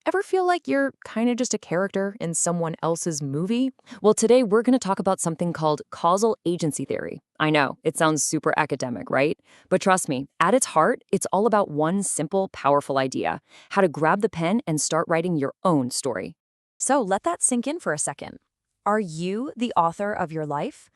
Ever feel like you're kind of just a character in someone else's movie? Well, today we're going to talk about something called causal agency theory. I know, it sounds super academic, right? But trust me, at its heart, it's all about one simple, powerful idea: how to grab the pen and start writing your own story. So let that sink in for a second. Are you the author of your life?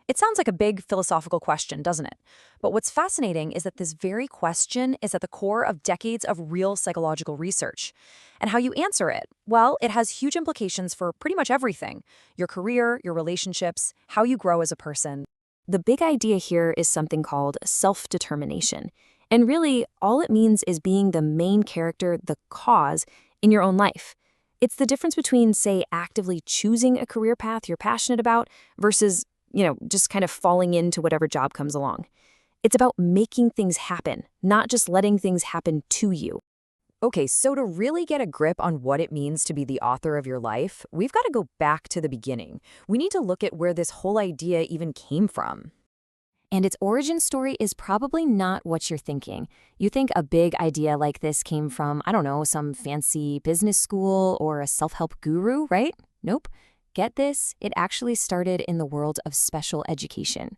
It sounds like a big philosophical question, doesn't it? But what's fascinating is that this very question is at the core of decades of real psychological research. And how you answer it, well, it has huge implications for pretty much everything: your career, your relationships, how you grow as a person. The big idea here is something called self-determination. And really, all it means is being the main character, the cause, in your own life. It's the difference between, say, actively choosing a career path you're passionate about versus, just kind of falling into whatever job comes along. It's about making things happen, not just letting things happen to you. Okay, so to really get a grip on what it means to be the author of your life, we've got to go back to the beginning. We need to look at where this whole idea even came from. And its origin story is probably not what you're thinking. You think a big idea like this came from, I don't know, some fancy business school or a self-help guru, right? Nope. Get this, it actually started in the world of special education.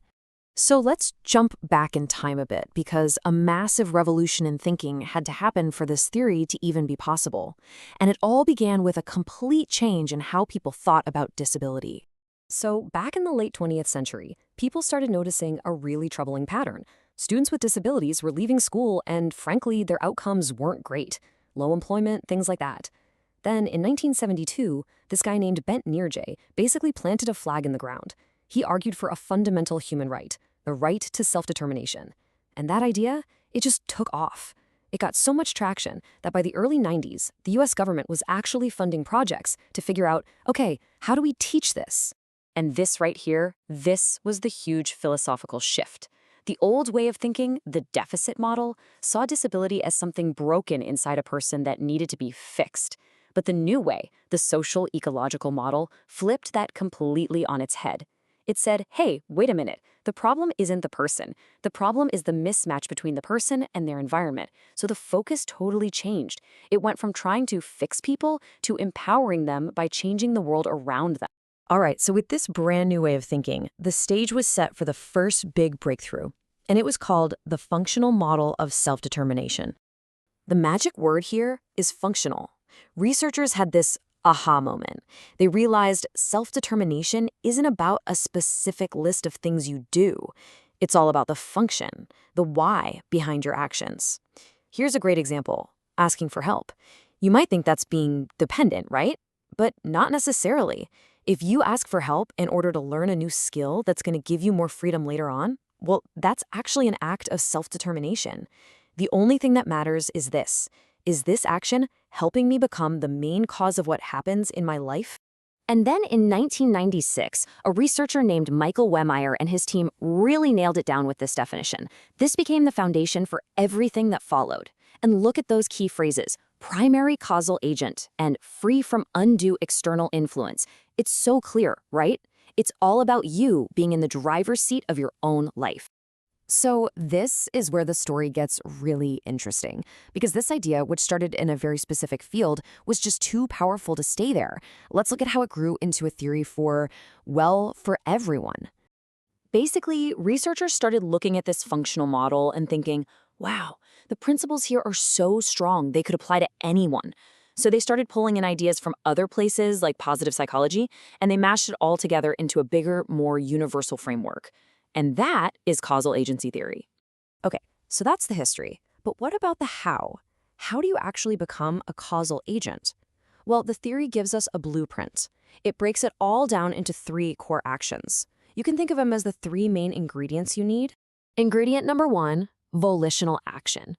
So let's jump back in time a bit, because a massive revolution in thinking had to happen for this theory to even be possible. And it all began with a complete change in how people thought about disability. So back in the late 20th century, people started noticing a really troubling pattern. Students with disabilities were leaving school and, frankly, their outcomes weren't great. Low employment, things like that. Then, in 1972, this guy named Bent Nirje basically planted a flag in the ground. He argued for a fundamental human right, the right to self-determination. And that idea, it just took off. It got so much traction that by the early 90s, the US government was actually funding projects to figure out, okay, how do we teach this? And this right here, this was the huge philosophical shift. The old way of thinking, the deficit model, saw disability as something broken inside a person that needed to be fixed. But the new way, the social ecological model, flipped that completely on its head. It said, hey, wait a minute, the problem isn't the person. The problem is the mismatch between the person and their environment. So the focus totally changed. It went from trying to fix people to empowering them by changing the world around them. All right, so with this brand new way of thinking, the stage was set for the first big breakthrough, and it was called the functional model of self-determination. The magic word here is functional. Researchers had this aha moment. They realized self-determination isn't about a specific list of things you do. It's all about the function, the why behind your actions. Here's a great example: asking for help. You might think that's being dependent, right? But not necessarily. If you ask for help in order to learn a new skill that's going to give you more freedom later on, well, that's actually an act of self-determination. The only thing that matters is this: is this action helping me become the main cause of what happens in my life? And then in 1996, a researcher named Michael Wehmeyer and his team really nailed it down with this definition. This became the foundation for everything that followed. And look at those key phrases: primary causal agent and free from undue external influence. It's so clear, right? It's all about you being in the driver's seat of your own life. So this is where the story gets really interesting, because this idea, which started in a very specific field, was just too powerful to stay there. Let's look at how it grew into a theory for everyone. Basically, researchers started looking at this functional model and thinking, wow, the principles here are so strong they could apply to anyone. So they started pulling in ideas from other places like positive psychology, and they mashed it all together into a bigger, more universal framework. And that is causal agency theory. Okay, so that's the history. But what about the how? How do you actually become a causal agent? Well, the theory gives us a blueprint. It breaks it all down into 3 core actions. You can think of them as the 3 main ingredients you need. Ingredient number 1, volitional action.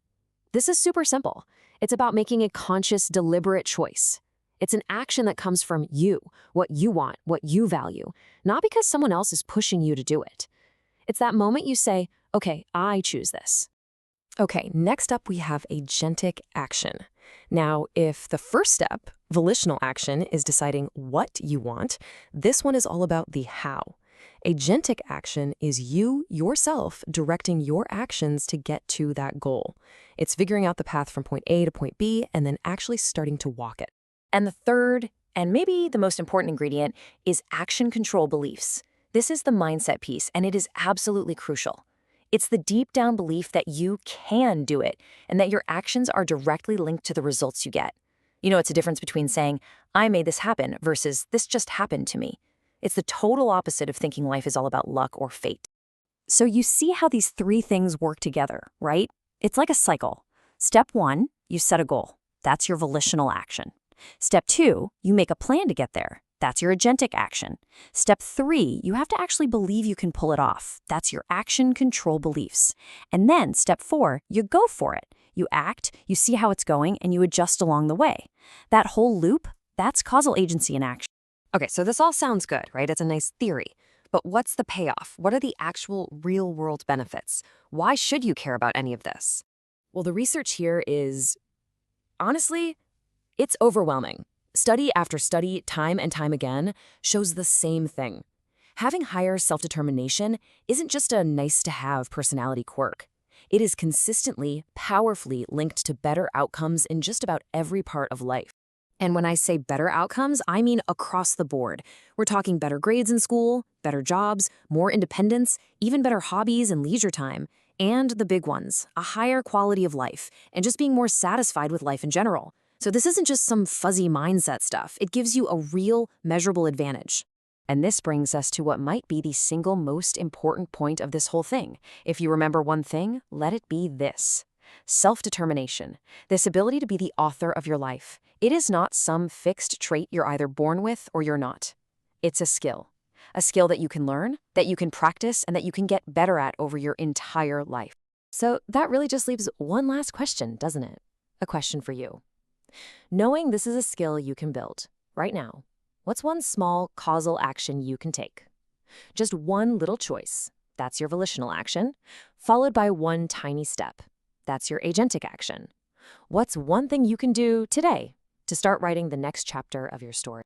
This is super simple. It's about making a conscious, deliberate choice. It's an action that comes from you, what you want, what you value, not because someone else is pushing you to do it. It's that moment you say, okay, I choose this. Okay, next up we have agentic action. Now, if the first step, volitional action, is deciding what you want, this one is all about the how. Agentic action is you, yourself, directing your actions to get to that goal. It's figuring out the path from point A to point B and then actually starting to walk it. And the third, and maybe the most important ingredient, is action control beliefs. This is the mindset piece, and it is absolutely crucial. It's the deep down belief that you can do it and that your actions are directly linked to the results you get. It's a difference between saying, I made this happen versus this just happened to me. It's the total opposite of thinking life is all about luck or fate. So you see how these three things work together, right? It's like a cycle. Step 1, you set a goal. That's your volitional action. Step 2, you make a plan to get there. That's your agentic action. Step 3, you have to actually believe you can pull it off. That's your action control beliefs. And then step 4, you go for it. You act, you see how it's going, and you adjust along the way. That whole loop, that's causal agency in action. Okay, so this all sounds good, right? It's a nice theory. But what's the payoff? What are the actual real-world benefits? Why should you care about any of this? Well, the research here is, honestly, it's overwhelming. Study after study, time and time again, shows the same thing. Having higher self-determination isn't just a nice-to-have personality quirk. It is consistently, powerfully linked to better outcomes in just about every part of life. And when I say better outcomes, I mean across the board. We're talking better grades in school, better jobs, more independence, even better hobbies and leisure time, and the big ones, a higher quality of life, and just being more satisfied with life in general. So this isn't just some fuzzy mindset stuff. It gives you a real, measurable advantage. And this brings us to what might be the single most important point of this whole thing. If you remember one thing, let it be this. Self-determination, this ability to be the author of your life. It is not some fixed trait you're either born with or you're not. It's a skill that you can learn, that you can practice, and that you can get better at over your entire life. So that really just leaves one last question, doesn't it? A question for you. Knowing this is a skill you can build, right now, what's one small causal action you can take? Just one little choice, that's your volitional action, followed by one tiny step. That's your agentic action. What's one thing you can do today to start writing the next chapter of your story?